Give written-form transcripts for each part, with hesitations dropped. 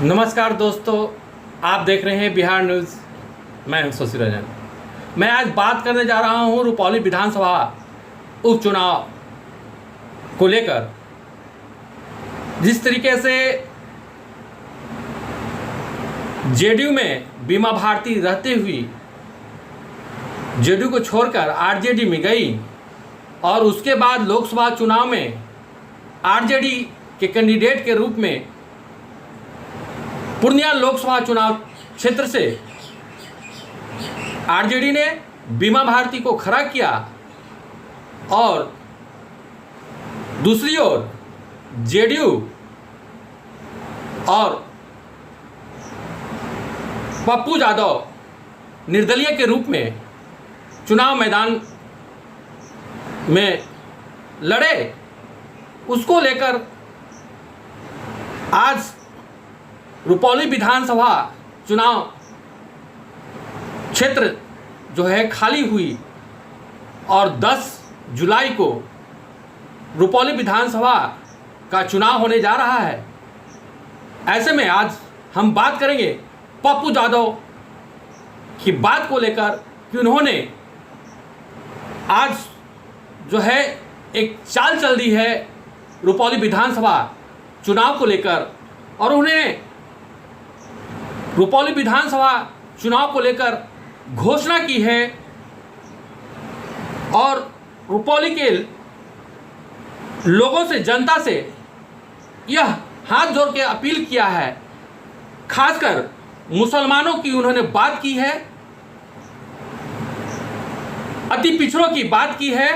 नमस्कार दोस्तों, आप देख रहे हैं बिहार न्यूज़। मैं हूं शशि रंजन। मैं आज बात करने जा रहा हूं रुपौली विधानसभा उपचुनाव को लेकर। जिस तरीके से जेडीयू में बीमा भारती रहते हुए जेडीयू को छोड़कर आरजेडी में गई और उसके बाद लोकसभा चुनाव में आरजेडी के कैंडिडेट के रूप में पूर्णिया लोकसभा चुनाव क्षेत्र से आरजेडी ने बीमा भारती को खड़ा किया और दूसरी ओर जेडीयू और पप्पू यादव निर्दलीय के रूप में चुनाव मैदान में लड़े। उसको लेकर आज रुपौली विधानसभा चुनाव क्षेत्र जो है खाली हुई और 10 जुलाई को रुपौली विधानसभा का चुनाव होने जा रहा है। ऐसे में आज हम बात करेंगे पप्पू यादव की बात को लेकर कि उन्होंने आज जो है एक चाल चल दी है रुपौली विधानसभा चुनाव को लेकर और उन्हें रुपौली विधानसभा चुनाव को लेकर घोषणा की है और रुपौली के लोगों से, जनता से यह हाथ जोड़ के अपील किया है। खासकर मुसलमानों की उन्होंने बात की है, अति पिछड़ों की बात की है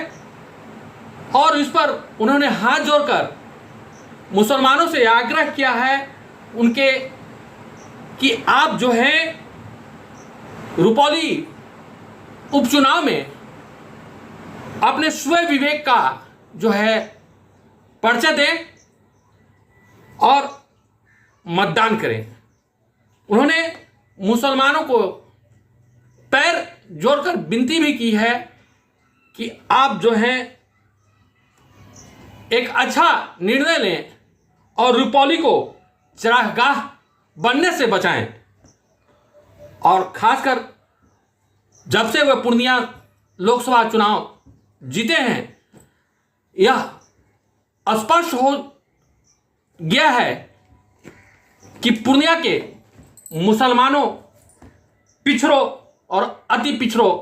और इस पर उन्होंने हाथ जोड़कर मुसलमानों से आग्रह किया है उनके कि आप जो है रुपौली उपचुनाव में अपने स्वयं विवेक का जो है परिचय दें और मतदान करें। उन्होंने मुसलमानों को पैर जोड़कर विनती भी की है कि आप जो हैं एक अच्छा निर्णय लें और रुपौली को चरागाह बनने से बचाएं। और खासकर जब से वह पूर्णिया लोकसभा चुनाव जीते हैं, यह स्पष्ट हो गया है कि पूर्णिया के मुसलमानों, पिछड़ों और अति पिछड़ों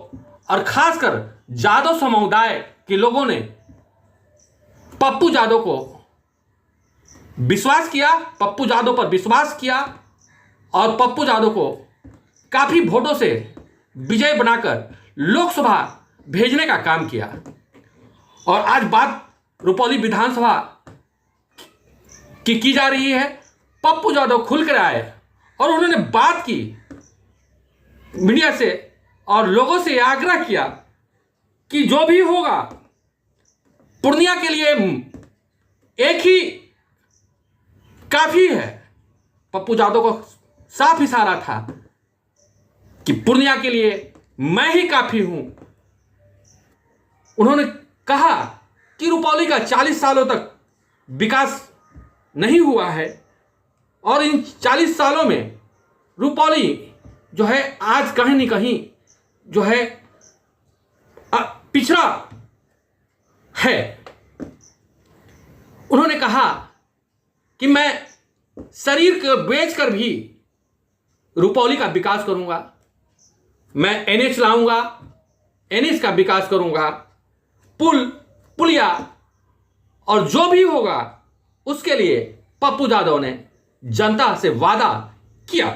और खासकर यादव समुदाय के लोगों ने पप्पू यादव को विश्वास किया, पप्पू यादव पर विश्वास किया और पप्पू यादव को काफ़ी वोटों से विजय बनाकर लोकसभा भेजने का काम किया। और आज बात रुपौली विधानसभा की जा रही है। पप्पू यादव खुल कर आए और उन्होंने बात की मीडिया से और लोगों से आग्रह किया कि जो भी होगा पूर्णिया के लिए एक ही काफ़ी है। पप्पू यादव को साफ इशारा था कि पूर्णिया के लिए मैं ही काफ़ी हूं। उन्होंने कहा कि रुपौली का 40 सालों तक विकास नहीं हुआ है और इन 40 सालों में रुपौली जो है आज कहीं न कहीं जो है पिछड़ा है। उन्होंने कहा कि मैं शरीर को बेचकर भी रुपौली का विकास करूंगा, मैं एनएच लाऊंगा, एनएच का विकास करूंगा, पुलिया और जो भी होगा उसके लिए पप्पू यादव ने जनता से वादा किया।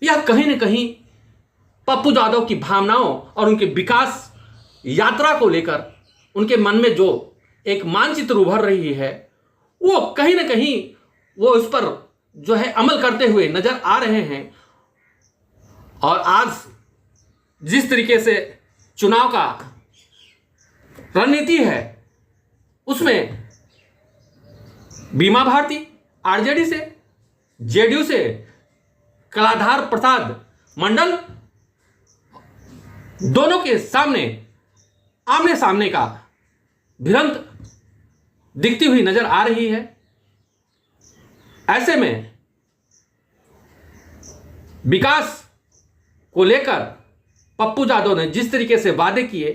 यह कहीं न कहीं पप्पू यादव की भावनाओं और उनके विकास यात्रा को लेकर उनके मन में जो एक मानचित्र उभर रही है, वो कहीं न कहीं वो इस पर जो है अमल करते हुए नजर आ रहे हैं। और आज जिस तरीके से चुनाव का रणनीति है उसमें बीमा भारती आरजेडी से, जेडीयू से कलाधार प्रसाद मंडल दोनों के सामने आमने सामने का भिड़ंत दिखती हुई नजर आ रही है। ऐसे में विकास को लेकर पप्पू यादव ने जिस तरीके से वादे किए,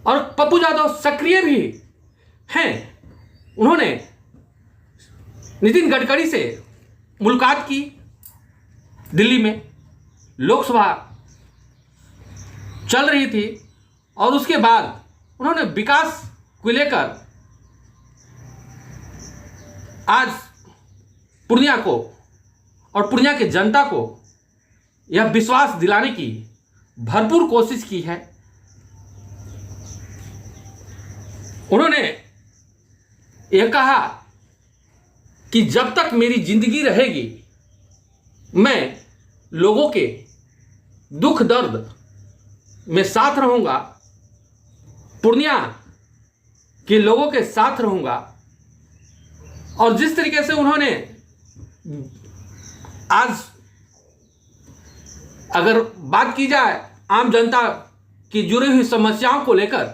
और पप्पू यादव सक्रिय भी हैं, उन्होंने नितिन गडकरी से मुलाकात की दिल्ली में, लोकसभा चल रही थी, और उसके बाद उन्होंने विकास को लेकर आज पूर्णिया को और पूर्णिया के जनता को यह विश्वास दिलाने की भरपूर कोशिश की है। उन्होंने यह कहा कि जब तक मेरी जिंदगी रहेगी मैं लोगों के दुख दर्द में साथ रहूंगा, पूर्णिया के लोगों के साथ रहूंगा। और जिस तरीके से उन्होंने आज अगर बात की जाए आम जनता की जुड़ी हुई समस्याओं को लेकर,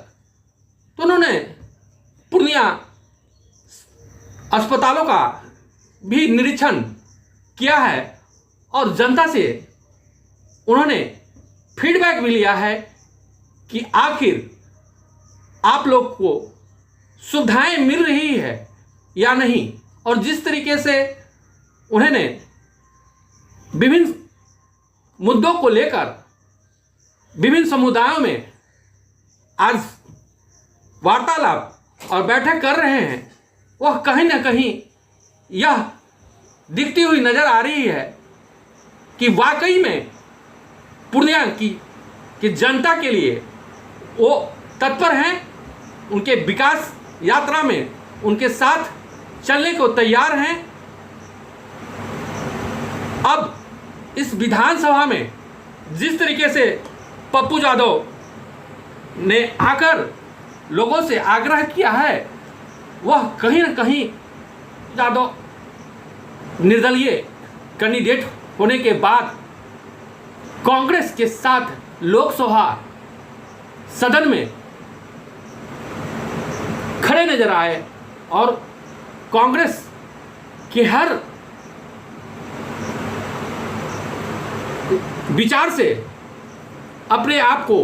तो उन्होंने पूर्णिया अस्पतालों का भी निरीक्षण किया है और जनता से उन्होंने फीडबैक भी लिया है कि आखिर आप लोग को सुविधाएं मिल रही है या नहीं। और जिस तरीके से उन्होंने विभिन्न मुद्दों को लेकर विभिन्न समुदायों में आज वार्तालाप और बैठक कर रहे हैं, वह कहीं ना कहीं यह दिखती हुई नजर आ रही है कि वाकई में पूर्णिया की जनता के लिए वो तत्पर हैं, उनके विकास यात्रा में उनके साथ चलने को तैयार हैं। अब इस विधानसभा में जिस तरीके से पप्पू यादव ने आकर लोगों से आग्रह किया है, वह कहीं ना कहीं यादव निर्दलीय कैंडिडेट होने के बाद कांग्रेस के साथ लोकसभा सदन में खड़े नजर आए और कांग्रेस के हर विचार से अपने आप को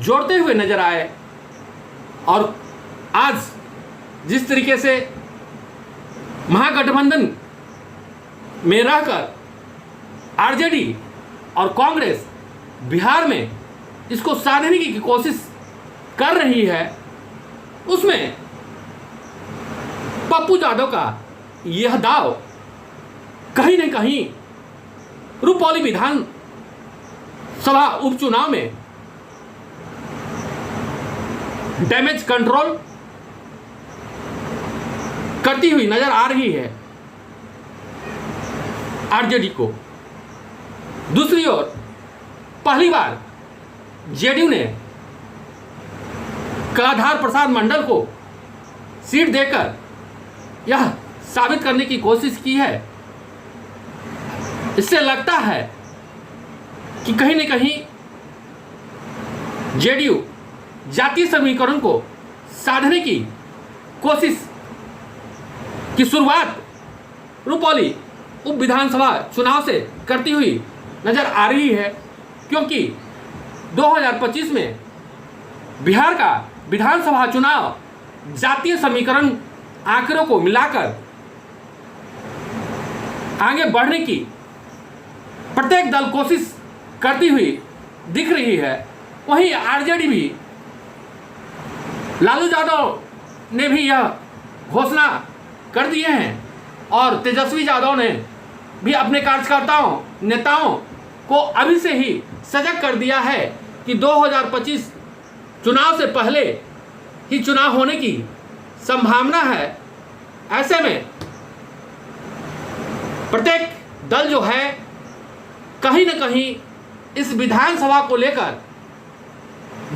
जोड़ते हुए नजर आए। और आज जिस तरीके से महागठबंधन में रहकर आरजेडी और कांग्रेस बिहार में इसको साधने की कोशिश कर रही है, उसमें पप्पू यादव का यह दाव कहीं न कहीं रुपौली विधानसभा उपचुनाव में डैमेज कंट्रोल करती हुई नजर आ रही है आरजेडी को। दूसरी ओर पहली बार जेडीयू ने कलाधर प्रसाद मंडल को सीट देकर यह साबित करने की कोशिश की है। इससे लगता है कि कहीं न कहीं जेडीयू जातीय समीकरण को साधने की कोशिश की शुरुआत रुपौली उप विधानसभा चुनाव से करती हुई नजर आ रही है, क्योंकि 2025 में बिहार का विधानसभा चुनाव जातीय समीकरण आंकड़ों को मिलाकर आगे बढ़ने की प्रत्येक दल कोशिश करती हुई दिख रही है। वहीं आरजेडी भी, लालू यादव ने भी यह घोषणा कर दिए हैं और तेजस्वी यादव ने भी अपने कार्यकर्ताओं नेताओं को अभी से ही सजग कर दिया है कि 2025 चुनाव से पहले ही चुनाव होने की संभावना है। ऐसे में प्रत्येक दल जो है कहीं न कहीं इस विधानसभा को लेकर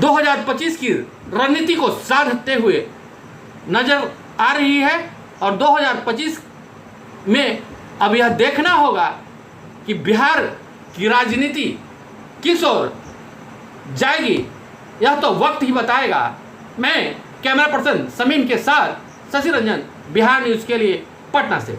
2025 की रणनीति को साधते हुए नजर आ रही है। और 2025 में अब यह देखना होगा कि बिहार की राजनीति किस ओर जाएगी, यह तो वक्त ही बताएगा। मैं कैमरा पर्सन समीम के साथ शशि रंजन, बिहार न्यूज़ के लिए पटना से।